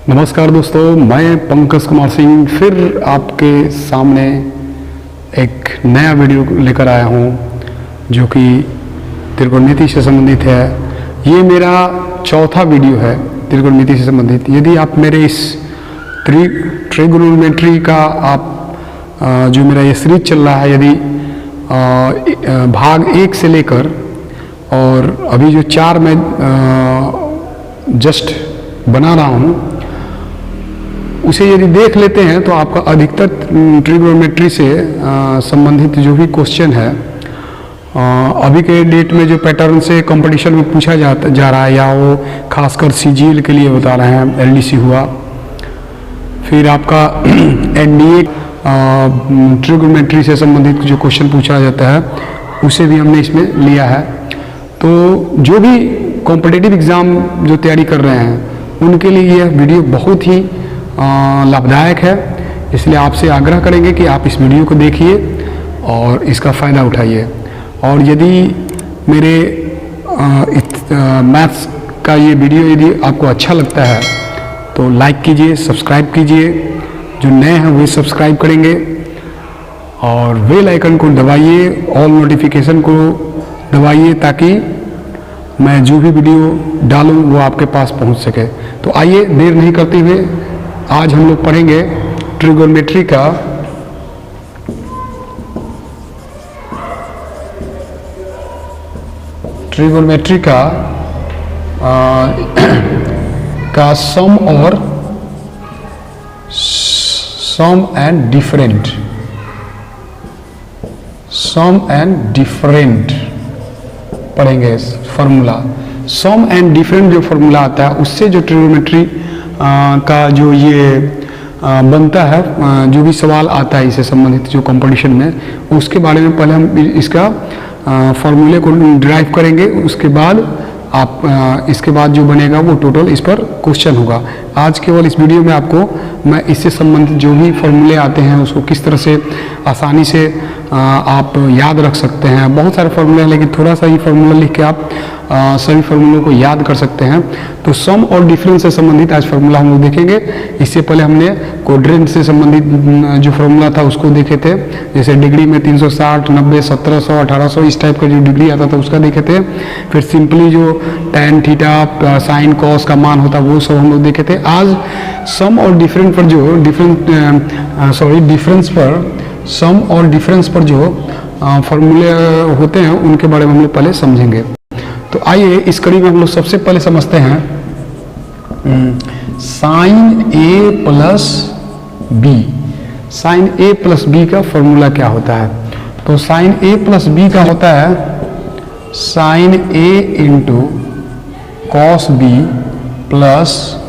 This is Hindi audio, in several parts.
नमस्कार दोस्तों, मैं पंकज कुमार सिंह फिर आपके सामने एक नया वीडियो लेकर आया हूं जो कि त्रिकोणमिति से संबंधित है। ये मेरा चौथा वीडियो है त्रिकोणमिति से संबंधित। यदि आप मेरे इस ट्रिगोनोमेट्री का जो मेरा ये सीरीज चल रहा है, यदि भाग 1 से लेकर और अभी जो 4 मैं जस्ट बना रहा हूँ उसे यदि देख लेते हैं तो आपका अधिकतर ट्रिगोनोमेट्री से संबंधित जो भी क्वेश्चन है अभी के डेट में जो पैटर्न से कंपटीशन में पूछा जा रहा है, या वो खासकर सीजीएल के लिए बता रहे हैं, एलडीसी हुआ, फिर आपका एनडीए ट्रिगोनोमेट्री से संबंधित जो क्वेश्चन पूछा जाता है उसे भी हमने इसमें लिया है। तो जो भी कॉम्पिटिटिव एग्ज़ाम जो तैयारी कर रहे हैं उनके लिए यह वीडियो बहुत ही लाभदायक है। इसलिए आपसे आग्रह करेंगे कि आप इस वीडियो को देखिए और इसका फ़ायदा उठाइए। और यदि मेरे मैथ्स का ये वीडियो यदि आपको अच्छा लगता है तो लाइक कीजिए, सब्सक्राइब कीजिए। जो नए हैं वे सब्सक्राइब करेंगे और बेल आइकन को दबाइए, ऑल नोटिफिकेशन को दबाइए ताकि मैं जो भी वीडियो डालूं वो आपके पास पहुंच सके। तो आइए देर नहीं करते हुए आज हम लोग पढ़ेंगे ट्रिगोनोमेट्री का सम एंड डिफरेंट पढ़ेंगे फार्मूला। सम एंड डिफरेंट जो फार्मूला आता है उससे जो ट्रिगोनोमेट्री का जो ये बनता है, जो भी सवाल आता है इससे संबंधित जो कंपटीशन में, उसके बारे में पहले हम इसका फार्मूले को डिराइव करेंगे। उसके बाद आप इसके बाद जो बनेगा वो टोटल इस पर क्वेश्चन होगा। आज केवल इस वीडियो में आपको मैं इससे संबंधित जो भी फार्मूले आते हैं उसको किस तरह से आसानी से आप याद रख सकते हैं। बहुत सारे फार्मूले हैं लेकिन थोड़ा सा ही फार्मूला लिख के आप सभी फार्मूलों को याद कर सकते हैं। तो सम और डिफरेंस से संबंधित आज फार्मूला हम लोग देखेंगे। इससे पहले हमने क्वाड्रेंट से संबंधित जो फार्मूला था उसको देखे थे, जैसे डिग्री में 360, 90, 1700, 1800 इस टाइप का जो डिग्री आता था उसका देखे थे। फिर सिंपली जो tan थीटा साइन कॉस का मान होता वो सब हम लोग देखे थे। आज सम और डिफरेंट पर जो सम और डिफरेंस पर जो फार्मूले होते हैं उनके बारे में हम लोग पहले समझेंगे। तो आइए इस कड़ी में हम लोग सबसे पहले समझते हैं साइन ए प्लस बी। साइन ए प्लस बी का फॉर्मूला क्या होता है? तो साइन ए प्लस बी का होता है sine A into cos B plus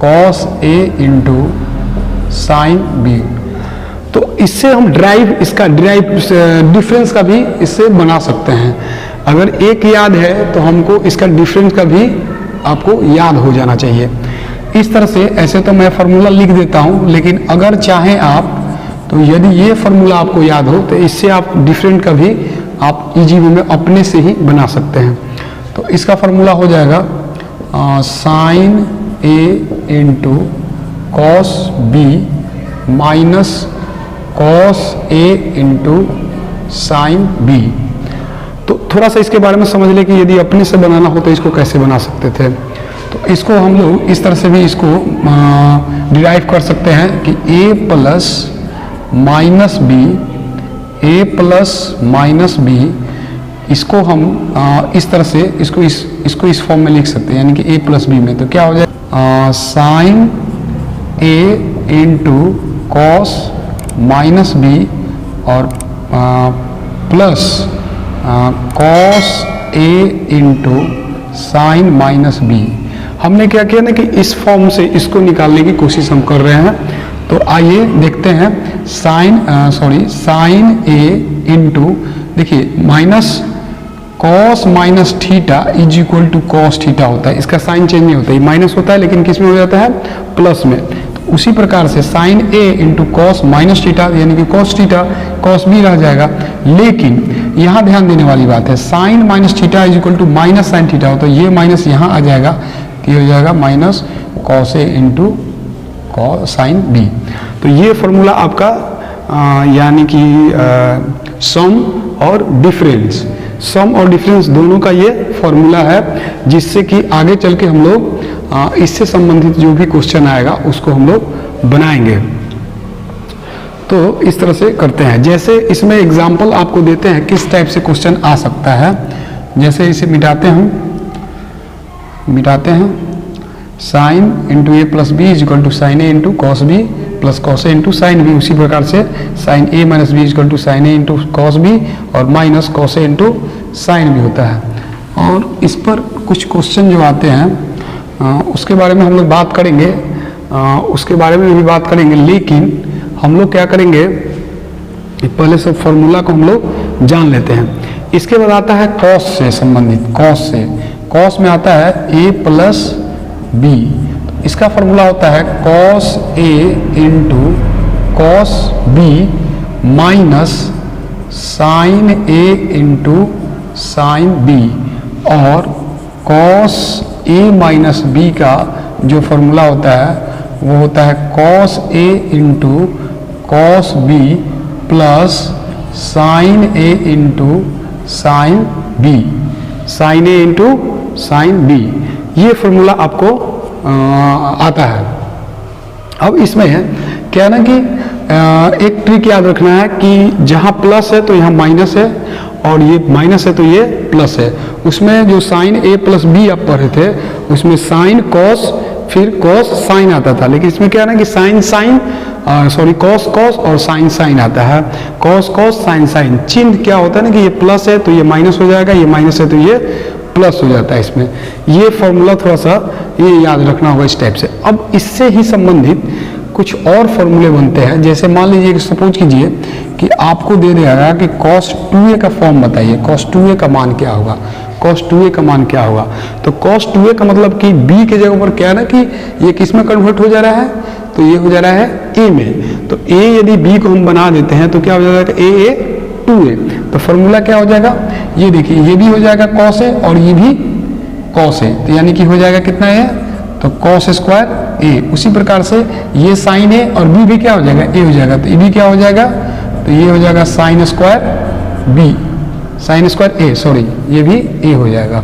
cos A into sine B. तो इससे हम इसका डिफरेंस का भी इससे बना सकते हैं। अगर एक याद है तो हमको इसका डिफरेंस का भी आपको याद हो जाना चाहिए। इस तरह से ऐसे तो मैं फार्मूला लिख देता हूं, लेकिन अगर चाहें आप तो यदि ये फार्मूला आपको याद हो तो इससे आप डिफरेंट का भी आप इजी वे में अपने से ही बना सकते हैं। तो इसका फार्मूला हो जाएगा sine A into cos B minus cos A into sine B. तो थोड़ा सा इसके बारे में समझ ले कि यदि अपने से बनाना हो तो इसको कैसे बना सकते थे। तो इसको हम लोग इस तरह से भी इसको डिराइव कर सकते हैं कि a plus minus B, A plus minus B, इसको हम इस तरह से इसको इस फॉर्म में लिख सकते हैं, यानी कि a प्लस बी में। तो क्या हो जाए sine a into cos minus B और plus cos A into sine minus B. हमने क्या किया ना कि इस फॉर्म से इसको निकालने की कोशिश हम कर रहे हैं। तो आइए देखते हैं साइन ए इंटू, देखिए minus cos minus theta is equal to cos theta होता है। इसका साइन चेंज नहीं होता है, माइनस होता है लेकिन किस में हो जाता है? प्लस में। तो उसी प्रकार से sine A into cos minus theta यानी कि कॉस थीटा, कॉस बी रह जाएगा। लेकिन यहाँ ध्यान देने वाली बात है, sine minus theta is equal to minus sine theta हो, तो ये माइनस यहाँ आ जाएगा, तो ये हो जाएगा minus cos A into sine B. तो ये फॉर्मूला आपका यानी कि सम और डिफरेंस, सम और डिफरेंस दोनों का ये फॉर्मूला है, जिससे कि आगे चल के हम लोग इससे संबंधित जो भी क्वेश्चन आएगा उसको हम लोग बनाएंगे। तो इस तरह से करते हैं। जैसे इसमें एग्जाम्पल आपको देते हैं किस टाइप से क्वेश्चन आ सकता है। जैसे इसे मिटाते हैं sine into A plus B is equal to sine A into cos B plus cos A into sine B. उसी प्रकार से sine A minus B is equal to sine A into cos B और minus cos A into sine B होता है। और इस पर कुछ क्वेश्चन जो आते हैं उसके बारे में हम लोग बात करेंगे, उसके बारे में भी बात करेंगे, लेकिन हम लोग क्या करेंगे पहले सब फॉर्मूला को हम लोग जान लेते हैं। इसके बाद आता है कॉस से संबंधित, कॉस से, कॉस में आता है a प्लस बी। इसका फॉर्मूला होता है cos A into cos B minus sine A into sine B. और कॉस ए माइनस बी का जो फॉर्मूला होता है वो होता है cos A into cos B plus sine A into sine B, sine A into sine B. ये फॉर्मूला आपको आता है। अब इसमें क्या है ना कि एक ट्रिक याद रखना है कि जहाँ प्लस है तो यहाँ माइनस है और ये माइनस है तो ये प्लस है। उसमें जो साइन ए प्लस बी आप पढ़े थे उसमें साइन कॉस फिर कॉस साइन आता था, लेकिन इसमें क्या है ना कि साइन साइन कॉस कॉस और साइन साइन आता है। कॉस कॉस साइन साइन, चिन्ह क्या होता है ना कि ये प्लस है तो ये माइनस हो जाएगा, ये माइनस है तो ये प्लस हो जाता है। इसमें ये फॉर्मूला थोड़ा सा ये याद रखना होगा इस टाइप से। अब इससे ही संबंधित कुछ और फॉर्मूले बनते हैं। जैसे मान लीजिए कि सपोज कीजिए कि आपको दे देगा कि cos 2a का फॉर्म बताइए, cos 2a का मान क्या होगा, cos 2a का मान क्या होगा। तो cos 2a का मतलब कि b के जगह पर क्या है ना कि ये किस में कन्वर्ट हो जा रहा है, तो ये हो जा रहा है a में। तो a यदि b को हम बना देते हैं तो क्या हो जाएगा a 2a। तो फॉर्मूला क्या हो जाएगा, ये देखिए ये भी हो जाएगा cos a और ये भी cos a, तो यानी कि हो जाएगा कितना है तो cos स्क्वायर a। उसी प्रकार से ये साइन a और b भी क्या हो जाएगा a हो जाएगा, तो ये भी क्या हो जाएगा तो ये हो जाएगा sine square b, sign square a, sorry ये भी a हो जाएगा।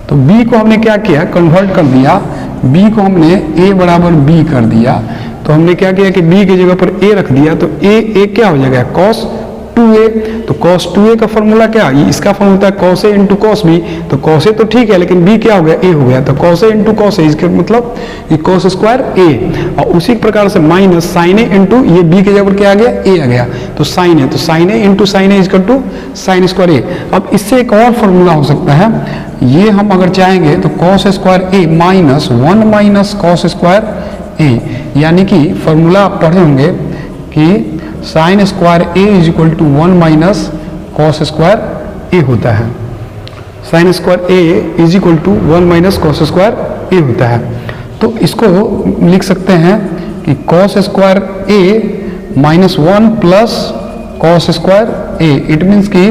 तो b को हमने क्या किया कन्वर्ट कर दिया, b को हमने a बराबर b कर दिया। तो हमने क्या किया कि b की जगह पर a रख दिया, तो a क्या हो जाएगा cos 2a। तो cos 2a का फॉर्मूला क्या, इसका फॉर्मूला है cos a into cos b। तो cos a तो ठीक है लेकिन b क्या हो गया a हो गया, तो cos a into cos a, इसके मतलब ये cos स्क्वायर a। और उसी प्रकार से माइनस साइन a इंटू ये b के जगह पर क्या आ गया a आ गया, तो साइन है तो sine a into sine a equal to sine square a। अब इससे एक और फॉर्मूला हो सकता है, ये हम अगर चाहेंगे तो cos square a minus 1 minus cos square a, यानी कि फॉर्मूला आप पढ़े होंगे कि sine square A is equal to 1 minus cos square A होता है। Sine square A is equal to 1 minus cos square A होता है। तो इसको लिख सकते हैं कि cos square A minus 1 plus cos square A, it means कि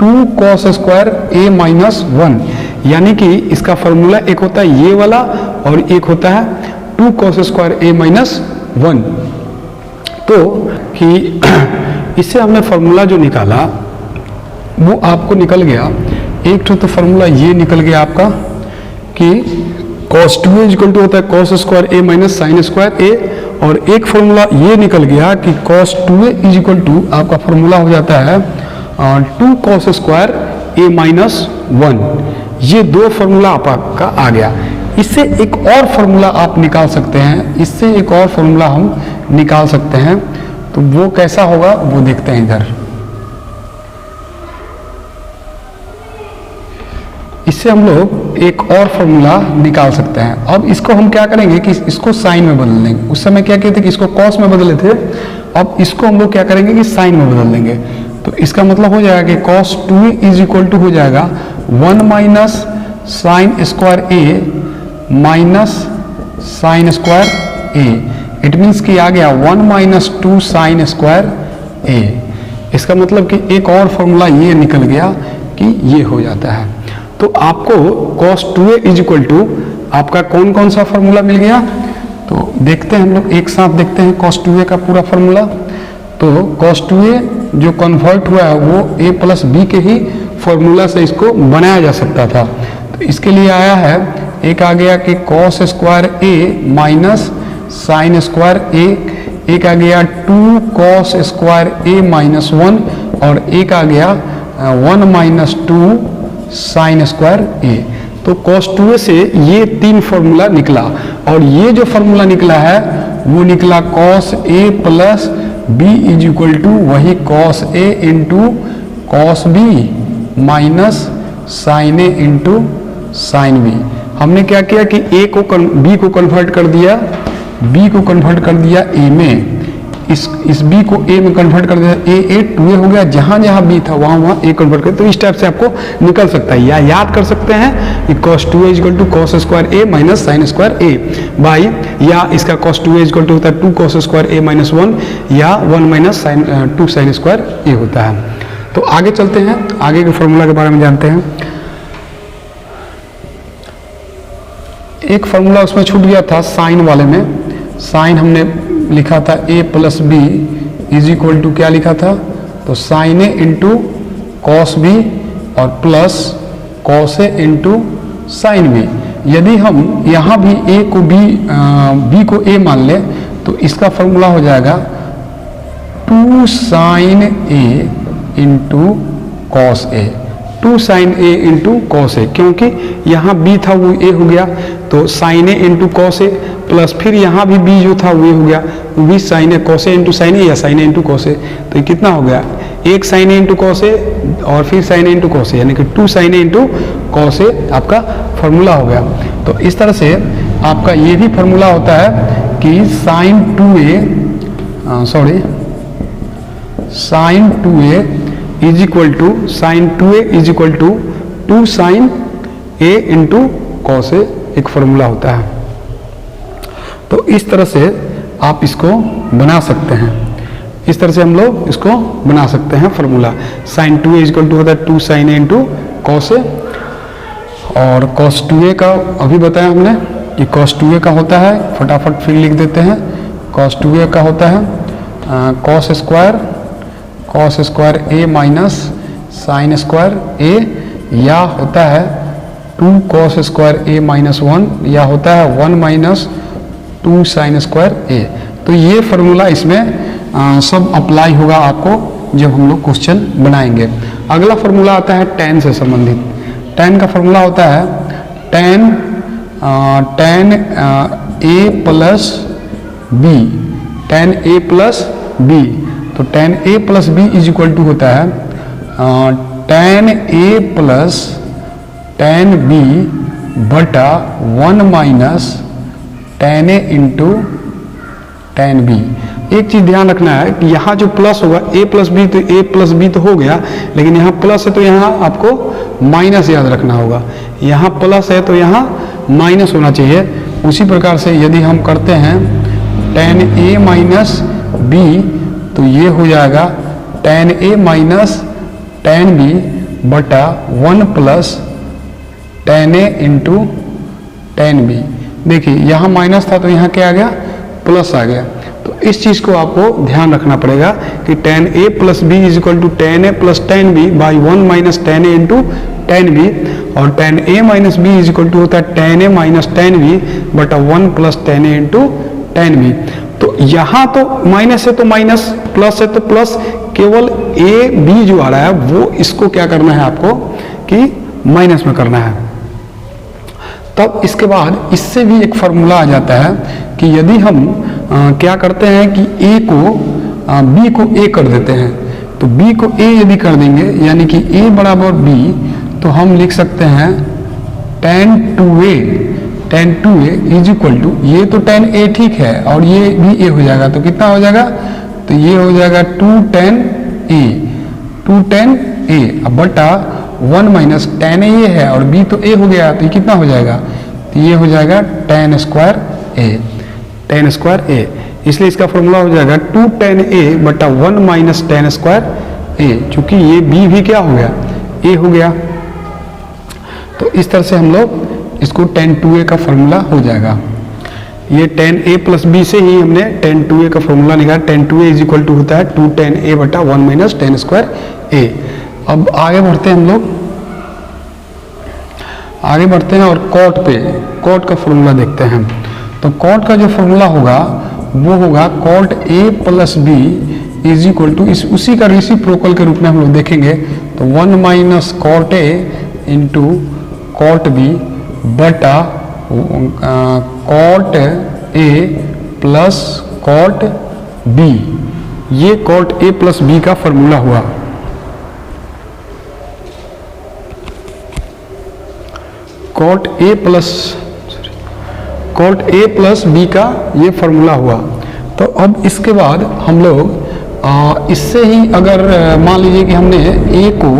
2 कॉस स्क्वायर ए माइनस 1, यानी कि इसका फॉर्मूला एक होता है ये वाला और एक होता है 2 कॉस स्क्वायर ए माइनस 1। तो कि इससे हमने फॉर्मूला जो निकाला वो आपको निकल गया, एक तो फॉर्मूला ये निकल गया आपका कि cos 2a इक्वल टू होता है cos square a minus sine square a, और एक फॉर्मूला ये निकल गया कि cos 2a इक्वल टू आपका फॉर्मूला हो जाता है 2 cos स्क्वायर a माइनस 1। ये दो फॉर्मूला आपका आ गया। इससे एक और फॉर्मूला आप निकाल सकते हैं, इससे एक और फॉर्मूला हम निकाल सकते हैं, तो वो कैसा होगा वो देखते हैं इधर। इससे हम लोग एक और फॉर्मूला निकाल सकते हैं। अब इसको हम क्या करेंगे कि इसको साइन में बदल देंगे। उस समय क्या कहते कि इसको कॉस में बदले थे, अब इसको हम लोग क्या करेंगे कि साइन में बदल देंगे। तो इसका मतलब हो जाएगा कि cos 2a is equal to हो जाएगा 1 minus sine square a minus sine square a, it means कि आ गया 1 माइनस 2 साइन स्क्वायर a। इसका मतलब कि एक और फॉर्मूला ये निकल गया कि ये हो जाता है। तो आपको cos 2a is equal to आपका कौन कौन सा फॉर्मूला मिल गया, तो देखते हैं हम लोग एक साथ देखते हैं cos 2a का पूरा फॉर्मूला। तो cos 2a जो कन्वर्ट हुआ है वो a प्लस बी के ही फॉर्मूला से इसको बनाया जा सकता था। तो इसके लिए आया है, एक आ गया कि cos square a minus sine square a, एक आ गया 2 cos स्क्वायर a माइनस 1, और एक आ गया 1 माइनस 2 साइन स्क्वायर a। तो cos 2a से ये 3 फॉर्मूला निकला, और ये जो फॉर्मूला निकला है वो निकला cos a plus b is equal to वही cos a into cos b minus sine a into sine b। हमने क्या किया कि a को b को कन्वर्ट कर दिया, b को कन्वर्ट कर दिया a में, इस b को a में कन्वर्ट कर दिया, a 2a हो गया, जहां जहां b था वहां वहां a कन्वर्ट कर। तो इस टाइप से आपको निकल सकता है, या याद कर सकते हैं कि cos 2a equal to cos square a minus sine square a बाई, या इसका cos 2a इक्वल टू होता है 2 cos स्क्वायर a माइनस 1, या 1 माइनस 2 साइन स्क्वायर a होता है। तो आगे चलते हैं, आगे के फॉर्मूला के बारे में जानते हैं। एक फॉर्मूला उसमें छूट गया था साइन वाले में। साइन हमने लिखा था a plus B is equal to क्या लिखा था, तो sine a into cos B और plus cos a into sine B. यदि हम यहाँ भी a को b को a मान ले तो इसका फॉर्मूला हो जाएगा 2 sine a into cos a, 2 sine a into cos a, क्योंकि यहाँ b था वो a हो गया, तो sine a into cos a, plus फिर यहाँ भी b जो था वो a हो गया, वो भी sine a cos a into sine a, या sine a into cos a। तो ये कितना हो गया, एक sine a into cos a और फिर sine a into cos a, यानी कि 2 sine a into cos a आपका फॉर्मूला हो गया। तो इस तरह से आपका ये भी फॉर्मूला होता है कि sine 2a is equal to sine 2a is equal to 2 sine a into cos a, एक फॉर्मूला होता है। तो इस तरह से आप इसको बना सकते हैं, इस तरह से हम लोग इसको बना सकते हैं formula. Sine 2a is equal to होता है 2 sine a into cos a, और cos 2a का अभी बताया हमने कि cos 2a का होता है, फटाफट फिर लिख देते हैं। cos 2a का होता है cos square a minus sine square a, या होता है 2 cos स्क्वायर a माइनस 1, या होता है 1 माइनस 2 साइन स्क्वायर a। तो ये फॉर्मूला इसमें सब अप्लाई होगा आपको जब हम लोग क्वेश्चन बनाएंगे। अगला फॉर्मूला आता है tan से संबंधित। tan का फॉर्मूला होता है tan a plus b, tan a plus b। तो tan a plus b is equal to होता है tan a plus tan b बटा 1 minus tan a into tan b। एक चीज ध्यान रखना है कि यहाँ जो प्लस होगा a प्लस बी, तो a प्लस बी तो हो गया, लेकिन यहाँ प्लस है तो यहाँ आपको माइनस याद रखना होगा। यहाँ प्लस है तो यहाँ माइनस होना चाहिए। उसी प्रकार से यदि हम करते हैं tan a माइनस b, तो ये हो जाएगा tan a minus tan b बटा 1 plus tan a into tan b। देखिए यहाँ माइनस था तो यहाँ क्या आ गया, प्लस आ गया। तो इस चीज को आपको ध्यान रखना पड़ेगा कि tan a plus B is equal to tan a plus tan b by 1 minus tan a into tan b, और tan a minus B is equal to होता है tan a minus tan b बटा 1 plus tan a into tan b। तो यहाँ तो माइनस है तो माइनस, प्लस है तो प्लस, केवल a b जो आ रहा है वो इसको क्या करना है आपको कि माइनस में करना है। तब इसके बाद इससे भी एक फॉर्मूला आ जाता है कि यदि हम क्या करते हैं कि a को b को a कर देते हैं, तो b को a यदि कर देंगे यानी कि a बराबर b, तो हम लिख सकते हैं tan 2a is equal to, ये तो tan a ठीक है और ये भी a हो जाएगा, तो कितना हो जाएगा, तो ये हो जाएगा 2 tan a अब बटा 1 माइनस tan a ये है और b तो a हो गया, तो ये कितना हो जाएगा, तो ये हो जाएगा tan स्क्वायर a। इसलिए इसका फॉर्मूला हो जाएगा 2 tan a बटा 1 माइनस tan स्क्वायर a, चूंकि ये b भी क्या हो गया, a हो गया। तो इस तरह से हम लोग इसको tan 2a का फॉर्मूला हो जाएगा। ये tan a प्लस बी से ही हमने tan 2a का फॉर्मूला निकाला। tan 2a is equal to होता है 2 tan a बटा 1 माइनस tan स्क्वायर a। अब आगे बढ़ते हैं हम लोग, आगे बढ़ते हैं और कॉट पे, कॉट का फॉर्मूला देखते हैं। तो कॉट का जो फॉर्मूला होगा वो होगा cot a plus B is equal to, इस उसी का रेसिप्रोकल के रूप में हम लोग देखेंगे तो 1 minus cot a into cot B बटा cot a plus cot b। ये कॉट a प्लस बी का फॉर्मूला हुआ। कॉट a प्लस बी का ये फॉर्मूला हुआ। तो अब इसके बाद हम लोग इससे ही अगर मान लीजिए कि हमने a को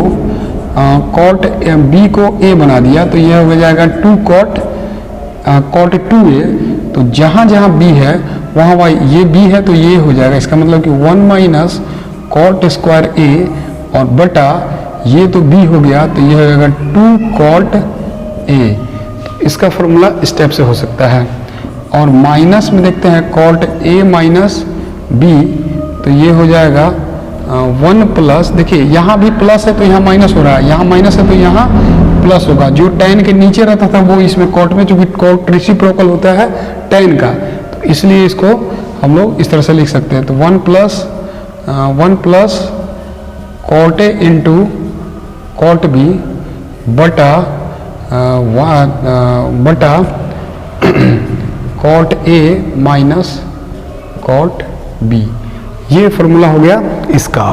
कॉट b को a बना दिया तो यह हो जाएगा 2 कॉट 2a। तो जहाँ जहाँ b है वहाँ वहाँ ये b है तो ये हो जाएगा, इसका मतलब कि 1 माइनस कॉट स्क्वायर a और बटा ये तो b हो गया तो ये हो जाएगा 2 कॉट a। इसका फॉर्मूला स्टेप से हो सकता है। और माइनस में देखते हैं कॉट a माइनस b तो ये हो जाएगा 1 प्लस, देखिए यहाँ भी प्लस है तो यहाँ माइनस हो रहा है, यहाँ माइनस है तो यहाँ प्लस होगा। जो tan के नीचे रहता था वो इसमें कॉट में, चूंकि कॉट रेसिप्रोकल होता है tan का, तो इसलिए इसको हम लोग इस तरह से लिख सकते हैं। तो 1 plus cot a into cot b बटा cot a minus cot b। ये फॉर्मूला हो गया इसका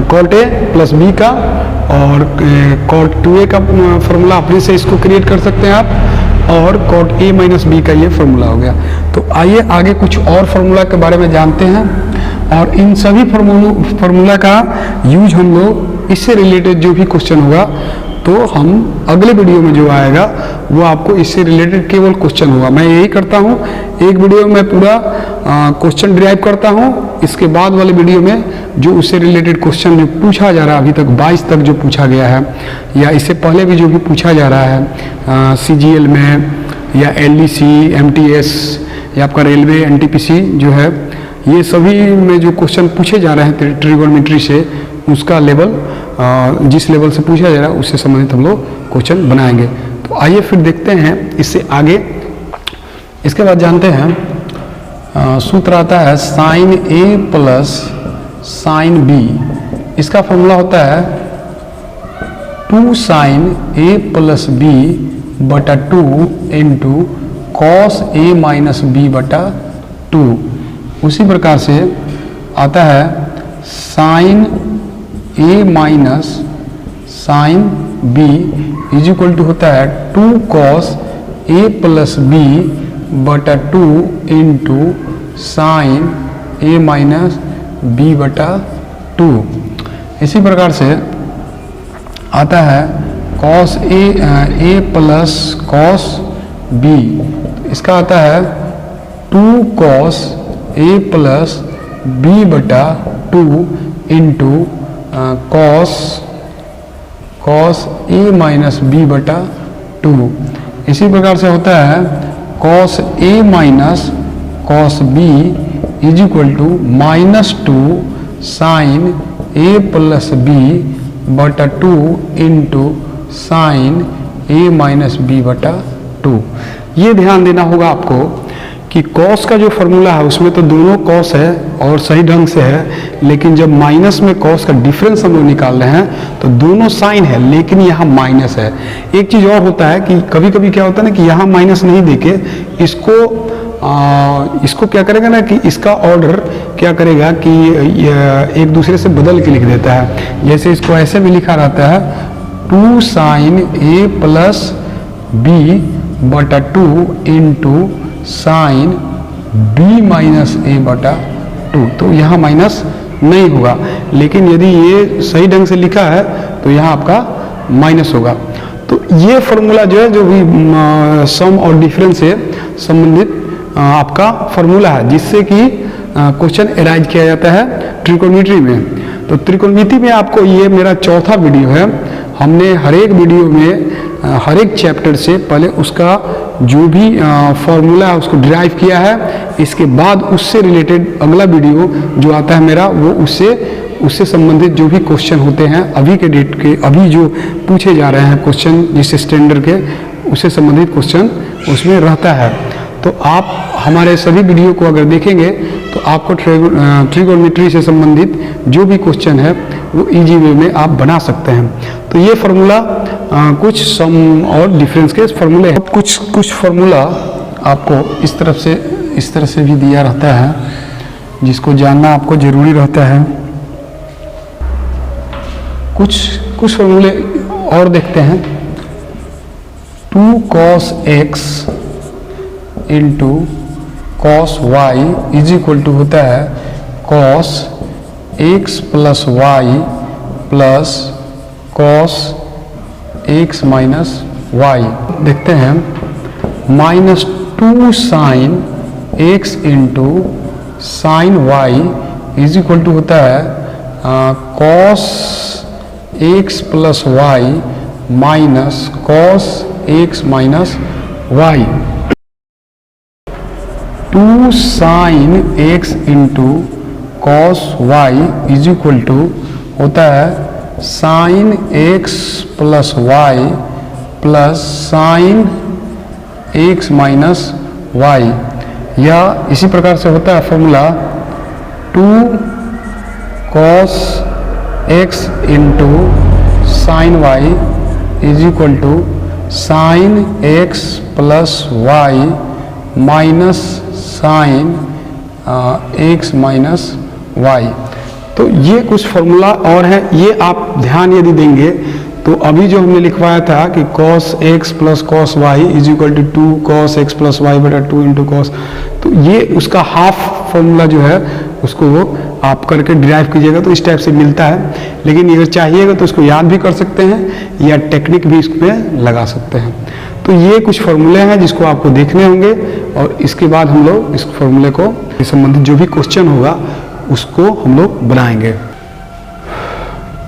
कॉट a प्लस b का। और कॉट 2a का फॉर्मूला अपने से इसको क्रिएट कर सकते हैं आप, और कॉट a माइनस b का ये फॉर्मूला हो गया। तो आइए आगे कुछ और फॉर्मूला के बारे में जानते हैं, और इन सभी फॉर्मूला का यूज हम लोग इससे रिलेटेड जो भी क्वेश्चन होगा तो हम अगले वीडियो में जो आएगा वो आपको इससे रिलेटेड केवल क्वेश्चन होगा। मैं यही करता हूँ, एक वीडियो में पूरा क्वेश्चन डिराइव करता हूँ, इसके बाद वाले वीडियो में जो उससे रिलेटेड क्वेश्चन जो पूछा जा रहा है, अभी तक 22 तक जो पूछा गया है या इससे पहले भी जो भी पूछा जा रहा है CGL में या LDC MTS या आपका रेलवे NTPC जो है, ये सभी में जो क्वेश्चन पूछे जा रहे हैं ट्रिगोनोमेट्री से, उसका लेवल जिस लेवल से पूछा जा रहा है उससे संबंधित हम लोग क्वेश्चन बनाएंगे। तो आइए फिर देखते हैं इससे आगे। इसके बाद जानते हैं सूत्र आता है sine a plus sine b। इसका फॉर्मूला होता है 2 साइन a प्लस b बटा 2 into cos a minus b बटा 2। उसी प्रकार से आता है sine a minus sine b is equal to होता है 2 कॉस a प्लस b बटा 2 into sine a minus b बटा 2। इसी प्रकार से आता है cos a plus cos b, इसका आता है 2 कॉस a प्लस b बटा 2 into cos a minus b बटा 2। इसी प्रकार से होता है cos a minus cos b is equal to -2 sine a plus b बटा 2 into sine a minus b बटा 2। ये ध्यान देना होगा आपको कि कॉस का जो फॉर्मूला है उसमें तो दोनों कॉस है और सही ढंग से है, लेकिन जब माइनस में कॉस का डिफरेंस हम लोग निकाल रहे हैं तो दोनों साइन है लेकिन यहाँ माइनस है। एक चीज़ और होता है कि कभी कभी क्या होता है ना कि यहाँ माइनस नहीं देके इसको क्या करेगा ना कि इसका ऑर्डर क्या करेगा कि एक दूसरे से बदल के लिख देता है। जैसे इसको ऐसे भी लिखा रहता है 2 साइन a प्लस b बटा 2 into sine b minus a बटा 2। तो यहाँ माइनस नहीं होगा, लेकिन यदि ये सही ढंग से लिखा है तो यहाँ आपका माइनस होगा। तो ये फॉर्मूला जो है, जो भी सम और डिफरेंस से संबंधित आपका फॉर्मूला है जिससे कि क्वेश्चन एराइज किया जाता है ट्रिकोनोमेट्री में। तो त्रिकोणमिति में आपको ये मेरा चौथा वीडियो है। हमने हर एक वीडियो में हर एक चैप्टर से पहले उसका जो भी फॉर्मूला है उसको डिराइव किया है, इसके बाद उससे रिलेटेड अगला वीडियो जो आता है मेरा, वो उससे संबंधित जो भी क्वेश्चन होते हैं अभी के डेट के, अभी जो पूछे जा रहे हैं क्वेश्चन जिस स्टैंडर्ड के, उससे संबंधित क्वेश्चन उसमें रहता है। तो आप हमारे सभी वीडियो को अगर देखेंगे तो आपको ट्रिगोनोमेट्री से संबंधित जो भी क्वेश्चन है वो इजी वे में आप बना सकते हैं। तो ये फार्मूला कुछ सम और डिफरेंस के फार्मूले हैं। कुछ फार्मूला आपको इस तरह से भी दिया रहता है, जिसको जानना आपको ज़रूरी रहता है। कुछ फार्मूले और देखते हैं। 2 cos x into cos y is equal to होता है cos x plus Y plus cos x minus Y. देखते हैं -2 sin x into sine Y is equal to होता है cos x plus Y minus cos x minus Y. 2 sin x into cos y is equal to होता है sin x plus Y plus sin x minus Y. या इसी प्रकार से होता है formula 2 cos x into sine Y is equal to sine x plus Y minus sine x minus Y. तो ये कुछ फॉर्मूला और है, ये आप ध्यान यदि देंगे तो अभी जो हमने लिखवाया था कि cos x plus cos y is equal to 2 cos x plus Y बटा 2 इंटू cos, तो ये उसका हाफ फॉर्मूला जो है उसको वो आप करके डिराइव कीजिएगा तो इस टाइप से मिलता है। लेकिन अगर चाहिएगा तो इसको याद भी कर सकते हैं या टेक्निक भी इसमें लगा सकते हैं। तो ये कुछ फॉर्मूले हैं जिसको आपको देखने होंगे और इसके बाद हम लोग इस फॉर्मूले को संबंधित जो भी क्वेश्चन होगा उसको हम लोग बनाएंगे।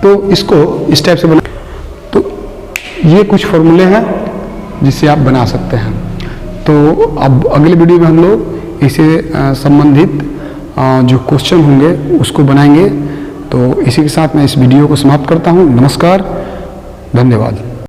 तो इसको इस टाइप से बना, तो ये कुछ फॉर्मूले हैं जिससे आप बना सकते हैं। तो अब अगले वीडियो में हम लोग इसे संबंधित जो क्वेश्चन होंगे उसको बनाएंगे। तो इसी के साथ मैं इस वीडियो को समाप्त करता हूँ। नमस्कार, धन्यवाद।